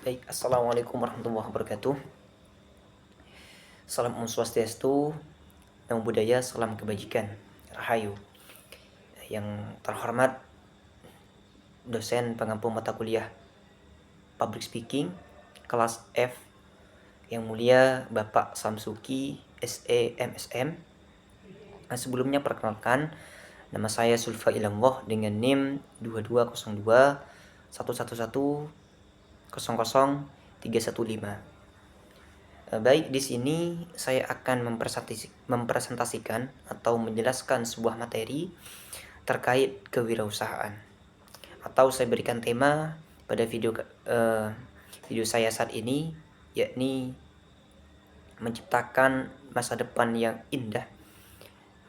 Baik, Assalamualaikum warahmatullahi wabarakatuh. Salam Om Swastiastu, Namo Buddhaya, salam kebajikan, Rahayu. Yang terhormat dosen pengampu mata kuliah Public Speaking kelas F, yang mulia Bapak Samsuki SE MSM. Sebelumnya perkenalkan, nama saya Sulfa Ilamwoh dengan NIM 2202 111 00 315. Baik, di sini saya akan mempresentasikan atau menjelaskan sebuah materi terkait kewirausahaan. Atau saya berikan tema pada video saya saat ini, yakni menciptakan masa depan yang indah,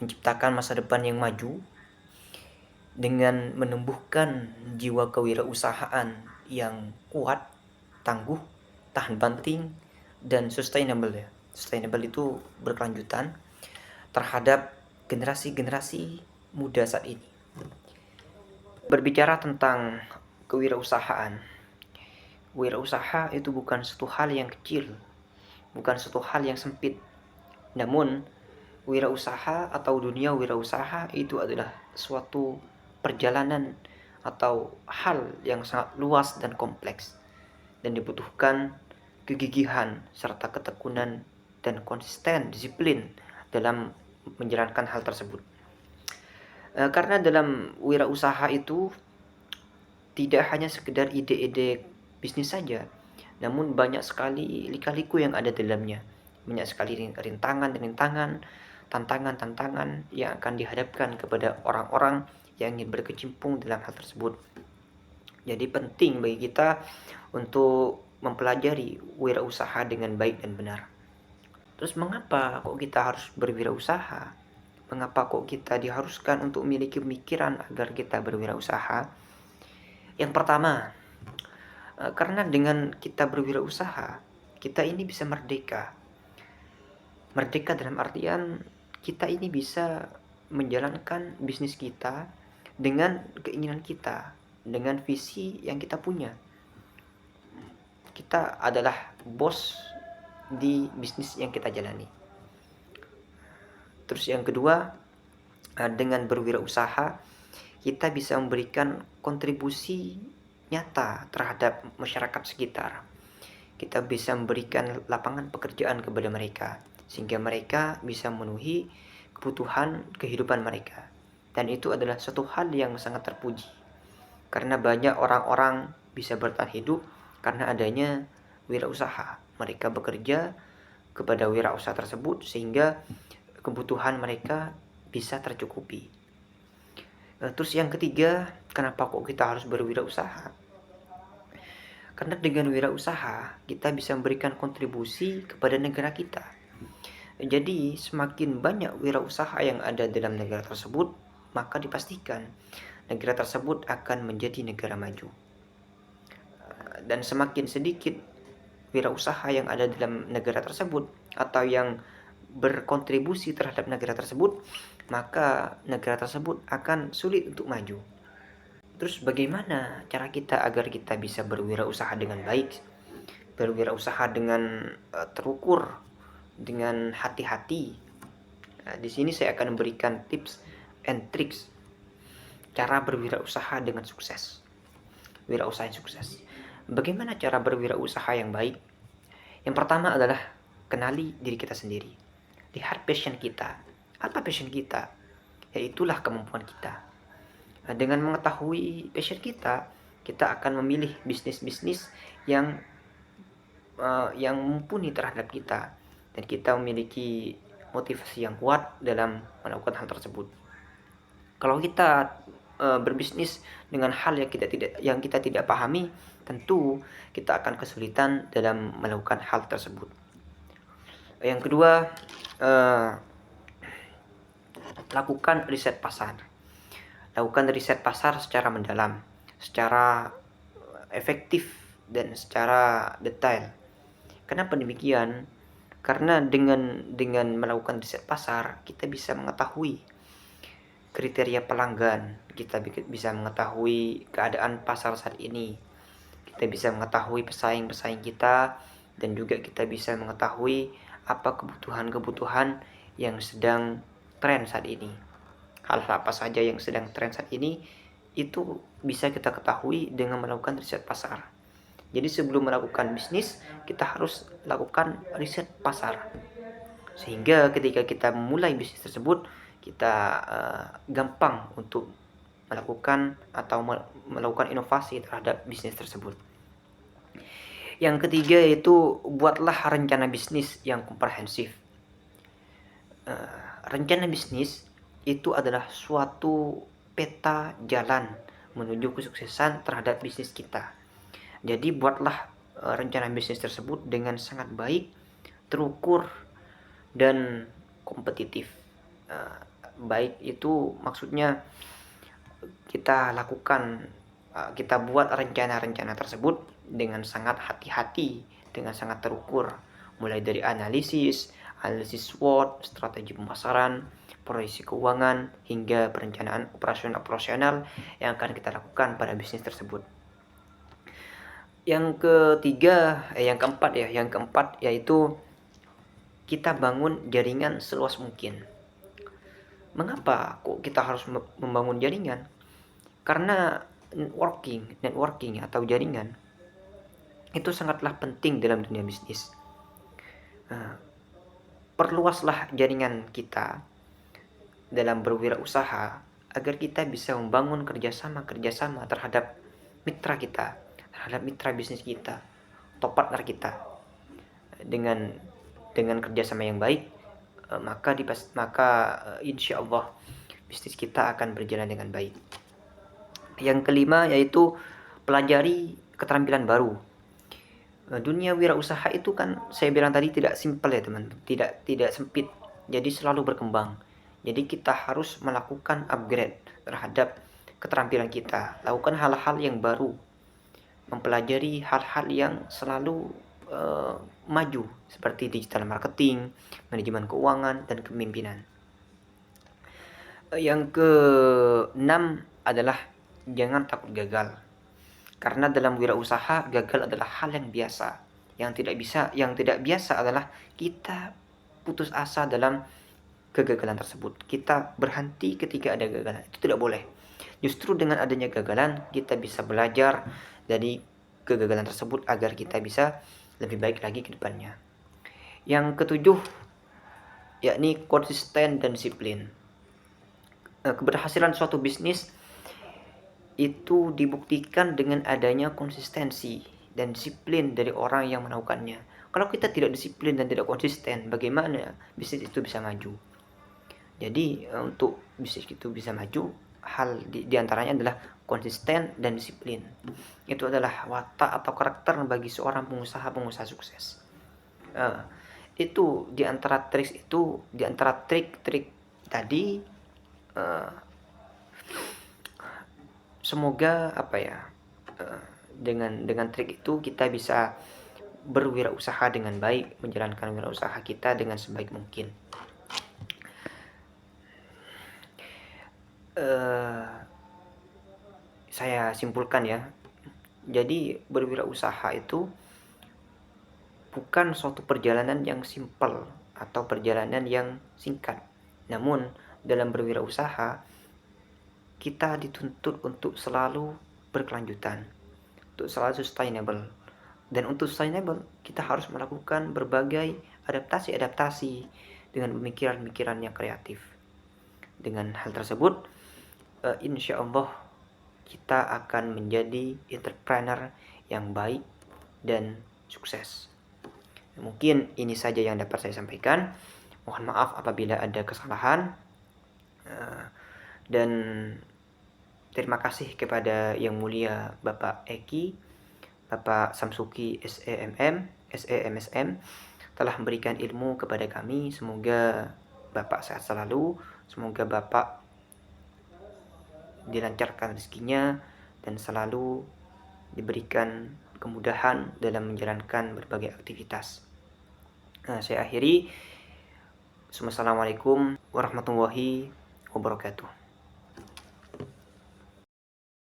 menciptakan masa depan yang maju dengan menumbuhkan jiwa kewirausahaan yang kuat, tangguh, tahan banting, dan sustainable ya. Sustainable itu berkelanjutan terhadap generasi-generasi muda saat ini. Berbicara tentang kewirausahaan, wirausaha itu bukan suatu hal yang kecil, bukan suatu hal yang sempit. Namun, wirausaha atau dunia wirausaha itu adalah suatu perjalanan atau hal yang sangat luas dan kompleks, dan dibutuhkan kegigihan serta ketekunan dan konsisten disiplin dalam menjalankan hal tersebut. Karena dalam wirausaha itu tidak hanya sekedar ide-ide bisnis saja, namun banyak sekali lika-liku yang ada dalamnya. Banyak sekali rintangan-rintangan, tantangan-tantangan yang akan dihadapkan kepada orang-orang yang ingin berkecimpung dalam hal tersebut. Jadi penting bagi kita untuk mempelajari wirausaha dengan baik dan benar. Terus mengapa kok kita harus berwirausaha? Mengapa kok kita diharuskan untuk memiliki pemikiran agar kita berwirausaha? Yang pertama, karena dengan kita berwirausaha, kita ini bisa merdeka. Merdeka dalam artian kita ini bisa menjalankan bisnis kita dengan keinginan kita, dengan visi yang kita punya. Kita adalah bos di bisnis yang kita jalani. Terus yang kedua, dengan berwirausaha kita bisa memberikan kontribusi nyata terhadap masyarakat sekitar. Kita bisa memberikan lapangan pekerjaan kepada mereka sehingga mereka bisa memenuhi kebutuhan kehidupan mereka. Dan itu adalah suatu hal yang sangat terpuji. Karena banyak orang-orang bisa bertahan hidup karena adanya wirausaha. Mereka bekerja kepada wirausaha tersebut sehingga kebutuhan mereka bisa tercukupi. Terus yang ketiga, kenapa kok kita harus berwirausaha? Karena dengan wirausaha kita bisa memberikan kontribusi kepada negara kita. Jadi semakin banyak wirausaha yang ada dalam negara tersebut, maka dipastikan negara tersebut akan menjadi negara maju. Dan semakin sedikit wirausaha yang ada dalam negara tersebut atau yang berkontribusi terhadap negara tersebut, maka negara tersebut akan sulit untuk maju. Terus bagaimana cara kita agar kita bisa berwirausaha dengan baik, berwirausaha dengan terukur, dengan hati-hati? Nah, di sini saya akan memberikan tips and tricks cara berwirausaha dengan sukses. Wirausaha yang sukses. Bagaimana cara berwirausaha yang baik? Yang pertama adalah kenali diri kita sendiri. Lihat passion kita. Apa passion kita? Yaitulah kemampuan kita. Nah, dengan mengetahui passion kita, kita akan memilih bisnis-bisnis yang mumpuni terhadap kita, dan kita memiliki motivasi yang kuat dalam melakukan hal tersebut. Kalau kita berbisnis dengan hal yang kita tidak pahami, tentu kita akan kesulitan dalam melakukan hal tersebut. Yang kedua, lakukan riset pasar. Lakukan riset pasar secara mendalam, secara efektif, dan secara detail. Kenapa demikian? Karena dengan melakukan riset pasar, kita bisa mengetahui kriteria pelanggan, kita bisa mengetahui keadaan pasar saat ini, kita bisa mengetahui pesaing-pesaing kita, dan juga kita bisa mengetahui apa kebutuhan-kebutuhan yang sedang tren saat ini. Hal-hal apa saja yang sedang tren saat ini itu bisa kita ketahui dengan melakukan riset pasar. Jadi sebelum melakukan bisnis, kita harus lakukan riset pasar. Sehingga ketika kita memulai bisnis tersebut, kita gampang untuk melakukan atau melakukan inovasi terhadap bisnis tersebut. Yang ketiga yaitu buatlah rencana bisnis yang komprehensif. Rencana bisnis itu adalah suatu peta jalan menuju kesuksesan terhadap bisnis kita. Jadi buatlah rencana bisnis tersebut dengan sangat baik, terukur, dan kompetitif. Baik itu maksudnya kita lakukan, kita buat rencana-rencana tersebut dengan sangat hati-hati, dengan sangat terukur, mulai dari analisis SWOT, strategi pemasaran, proyeksi keuangan, hingga perencanaan operasional yang akan kita lakukan pada bisnis tersebut. Yang keempat yaitu kita bangun jaringan seluas mungkin. Mengapa kok kita harus membangun jaringan? Karena networking atau jaringan itu sangatlah penting dalam dunia bisnis. Perluaslah jaringan kita dalam berwirausaha agar kita bisa membangun kerjasama terhadap mitra kita, terhadap mitra bisnis kita, atau partner kita. Dengan kerjasama yang baik, maka insya Allah bisnis kita akan berjalan dengan baik. Yang kelima yaitu pelajari keterampilan baru. Dunia wirausaha itu kan saya bilang tadi tidak simpel ya teman, tidak sempit, jadi selalu berkembang. Jadi kita harus melakukan upgrade terhadap keterampilan kita, lakukan hal-hal yang baru, mempelajari hal-hal yang selalu maju seperti digital marketing, manajemen keuangan, dan kepemimpinan. Yang keenam adalah jangan takut gagal. Karena dalam wirausaha gagal adalah hal yang biasa. Yang tidak biasa adalah kita putus asa dalam kegagalan tersebut. Kita berhenti ketika ada gagalan. Itu tidak boleh. Justru dengan adanya gagalan kita bisa belajar dari kegagalan tersebut agar kita bisa lebih baik lagi ke depannya. Yang ketujuh yakni konsisten dan disiplin. Keberhasilan suatu bisnis itu dibuktikan dengan adanya konsistensi dan disiplin dari orang yang melakukannya. Kalau kita tidak disiplin dan tidak konsisten, bagaimana bisnis itu bisa maju? Jadi untuk bisnis itu bisa maju, hal di antaranya adalah konsisten dan disiplin. Itu adalah watak atau karakter bagi seorang pengusaha sukses. Itu di antara trik-trik tadi, semoga dengan trik itu kita bisa berwirausaha dengan baik, menjalankan wirausaha kita dengan sebaik mungkin. Saya simpulkan ya. Jadi berwirausaha itu bukan suatu perjalanan yang simpel atau perjalanan yang singkat. Namun dalam berwirausaha kita dituntut untuk selalu berkelanjutan, untuk selalu sustainable. Dan untuk sustainable kita harus melakukan berbagai adaptasi dengan pemikiran-pemikiran yang kreatif. Dengan hal tersebut, insya Allah kita akan menjadi entrepreneur yang baik dan sukses. Mungkin ini saja yang dapat saya sampaikan. Mohon maaf apabila ada kesalahan. Dan terima kasih kepada Yang Mulia Bapak Eki, Bapak Samsuki SEMSM telah memberikan ilmu kepada kami. Semoga Bapak sehat selalu, semoga Bapak dilancarkan rezekinya dan selalu diberikan kemudahan dalam menjalankan berbagai aktivitas. Saya akhiri. Wassalamualaikum warahmatullahi wabarakatuh.